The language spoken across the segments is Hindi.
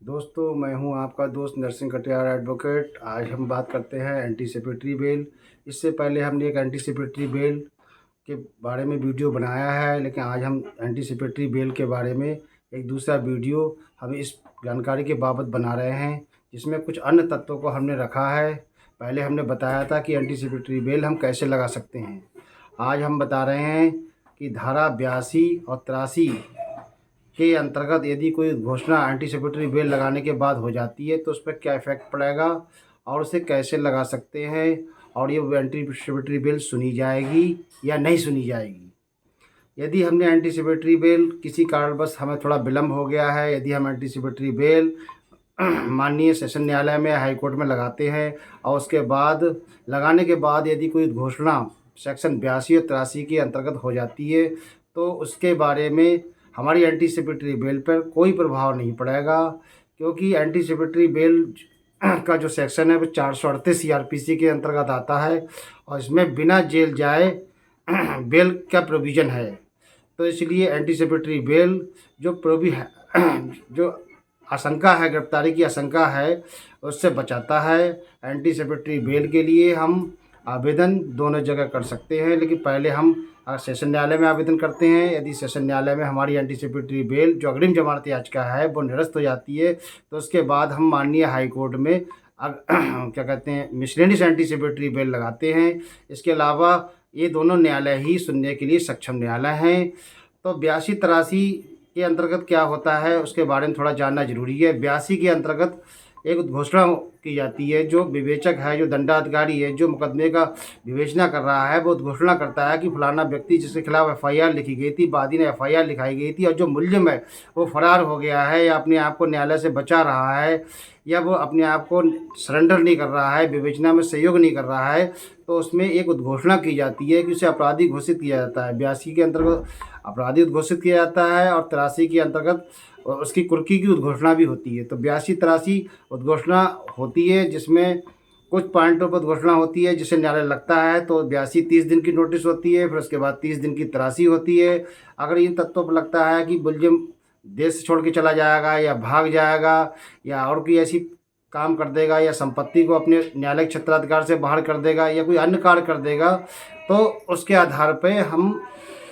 दोस्तों, मैं हूं आपका दोस्त नरसिंह कटियार एडवोकेट। आज हम बात करते हैं एंटीसिपेटरी बेल। इससे पहले हमने एक एंटीसिपेटरी बेल के बारे में वीडियो बनाया है, लेकिन आज हम एंटीसिपेटरी बेल के बारे में एक दूसरा वीडियो हम इस जानकारी के बाबत बना रहे हैं, जिसमें कुछ अन्य तत्वों को हमने रखा है। पहले हमने बताया था कि एंटीसिपेटरी बेल हम कैसे लगा सकते हैं। आज हम बता रहे हैं कि धारा 82 और 83 के अंतर्गत यदि कोई घोषणा एंटीसिपेटरी बेल लगाने के बाद हो जाती है तो उस पर क्या इफ़ेक्ट पड़ेगा और उसे कैसे लगा सकते हैं, और ये एंटीसिपेटरी बेल सुनी जाएगी या नहीं सुनी जाएगी। यदि हमने एंटीसिपेटरी बेल किसी कारणवश हमें थोड़ा विलम्ब हो गया है, यदि हम एंटीसिपेटरी बेल माननीय सेशन न्यायालय में हाई कोर्ट में लगाते हैं और उसके बाद लगाने के बाद यदि कोई घोषणा सेक्शन 82 और 83 के अंतर्गत हो जाती है तो उसके बारे में हमारी एंटीसिपेटरी बेल पर कोई प्रभाव नहीं पड़ेगा, क्योंकि एंटीसिपेटरी बेल का जो सेक्शन है वो 438 CRPC के अंतर्गत आता है और इसमें बिना जेल जाए बेल का प्रोविज़न है। तो इसलिए एंटीसिपेटरी बेल जो आशंका है, गिरफ्तारी की आशंका है, उससे बचाता है। एंटीसिपेटरी बेल के लिए हम आवेदन दोनों जगह कर सकते हैं, लेकिन पहले हम सेशन न्यायालय में आवेदन करते हैं। यदि सेशन न्यायालय में हमारी एंटीसिपेटरी बेल जो अग्रिम जमानत याचिका है वो निरस्त हो जाती है तो उसके बाद हम माननीय हाई कोर्ट में क्या कहते हैं मिसलेनियस एंटीसिपेटरी बेल लगाते हैं। इसके अलावा ये दोनों न्यायालय ही सुनने के लिए सक्षम न्यायालय हैं। तो 82-83 के अंतर्गत क्या होता है उसके बारे में थोड़ा जानना जरूरी है। 82 के अंतर्गत एक उद्घोषणा की जाती है। जो विवेचक है, जो दंडाधिकारी है, जो मुकदमे का विवेचना कर रहा है, वो उद्घोषणा करता है कि फलाना व्यक्ति जिसके खिलाफ FIR लिखी गई थी, वादी ने FIR लिखाई गई थी और जो मुल्जिम है वो फरार हो गया है या अपने आप को न्यायालय से बचा रहा है या वो अपने आप को सरेंडर नहीं कर रहा है, विवेचना में सहयोग नहीं कर रहा है, तो उसमें एक उद्घोषणा की जाती है कि उसे अपराधी घोषित किया जाता है। 82 के अंतर्गत अपराधी घोषित किया जाता है और 83 के अंतर्गत उसकी कुर्की की उद्घोषणा भी होती है। तो 82-83 उद्घोषणा होती है जिसमें कुछ पॉइंटों पर उद्घोषणा होती है जिसे न्यायालय लगता है तो 82-30 दिन की नोटिस होती है, फिर उसके बाद 30 दिन की तरासी होती है। अगर इन तत्वों पर लगता है कि मुलजिम देश छोड़ के चला जाएगा या भाग जाएगा या और कोई ऐसी काम कर देगा या संपत्ति को अपने न्यायालय क्षेत्राधिकार से बाहर कर देगा या कोई अन्य कार्य कर देगा, तो उसके आधार पर हम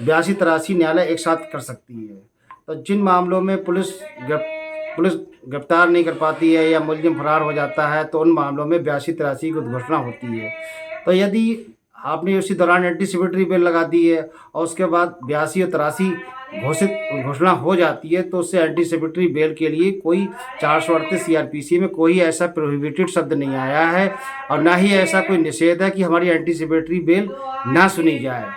82-83 न्यायालय एक साथ कर सकती है। तो जिन मामलों में पुलिस गिरफ्तार नहीं कर पाती है या मुलजिम फरार हो जाता है तो उन मामलों में 82-83 की उद्घोषणा होती है। तो यदि आपने उसी दौरान एंटीसिपेटरी बेल लगा दी है और उसके बाद 82 और 83 घोषणा हो जाती है तो उससे एंटीसिपेटरी बेल के लिए कोई 438 CRPC में कोई ऐसा प्रोहिबिटेड शब्द नहीं आया है और ना ही ऐसा कोई निषेध है कि हमारी एंटीसिपेटरी बेल ना सुनी जाए,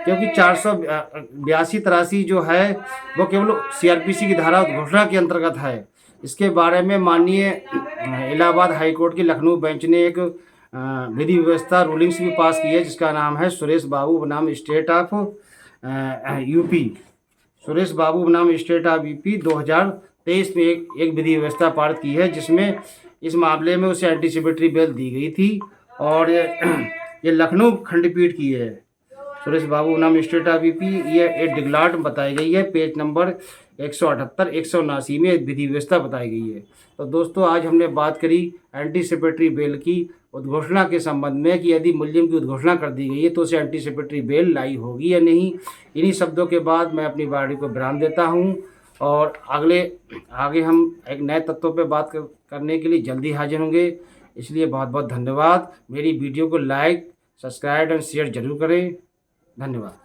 क्योंकि 482-83 जो है वो केवल CRPC की धारा उद्घोषणा के अंतर्गत है। इसके बारे में माननीय इलाहाबाद हाई कोर्ट की लखनऊ बेंच ने एक विधि व्यवस्था रूलिंग्स भी पास की है जिसका नाम है सुरेश बाबू बनाम state of UP. Suresh Babu बनाम स्टेट ऑफ यूपी 2023 में एक विधि व्यवस्था पारित की है जिसमें इस मामले में उसे एंटीसिपेटरी बेल दी गई थी और ये लखनऊ खंडपीठ की है। सुरेश बाबू नाम स्टेट ऑफ यूपी, ये एक डिगलाट बताई गई है, पेज नंबर 178-179 में विधि व्यवस्था बताई गई है। तो दोस्तों, आज हमने बात करी एंटीसिपेटरी बेल की उद्घोषणा के संबंध में कि यदि मुलजिम की उद्घोषणा कर दी गई है तो उसे एंटीसिपेटरी बेल लाई होगी या नहीं। इन्हीं शब्दों के बाद मैं अपनी वाणी को विराम देता हूँ और आगे हम एक नए तत्वों पर बात करने के लिए जल्दी हाजिर होंगे। इसलिए बहुत बहुत धन्यवाद। मेरी वीडियो को लाइक, सब्सक्राइब एंड शेयर जरूर करें। धन्यवाद।